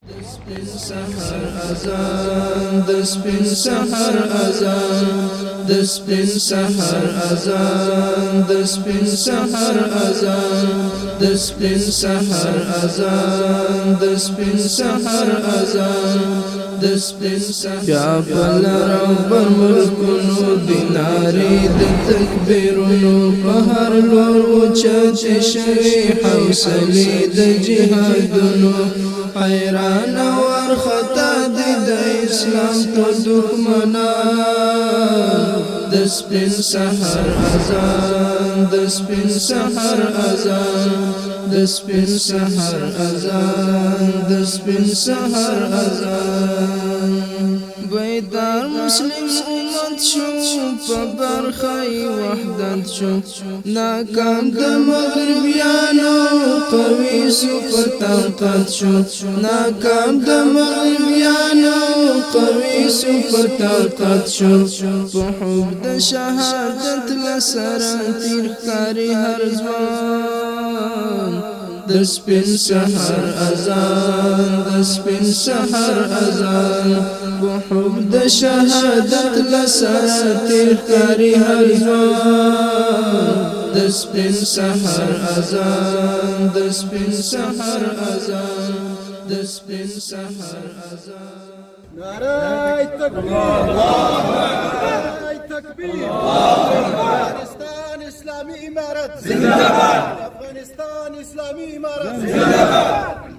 سپین سحر اذان د سپین سحر اذان د سپین سحر اذان د سپین سحر اذان د سپین سحر اذان د سپین سحر اذان د سپین سحر یا بلر بر ملکونو دیناری د تکبیرونو په هر لور اوچت شوی حوصله د جهادونو حیران ورخطا دی د اسلام تو دښمنان د سپین سحر اذان د سپین سحر اذان د سپین سحر اذان د سپین سحر اذان بیدار مسلم امت شو په برخه وحدت شو ناکام د مغربیانو قوي سو په طاقت شو ناکام د مغربیانو قوي سو په طاقت شو په حب د شهادت لسره تیر کاری هر ځوان د سپین سحر اذان د سپین سحر اذان په حب د شهادت لسره تیر کاری هر ځوان د سپین سحر اذان د سپین سحر اذان د سپین سحر اذان نعره تکبیر نعره تکبیر افغانستان اسلامی امارت زنده باد افغانستان اسلامی امارت زنده باد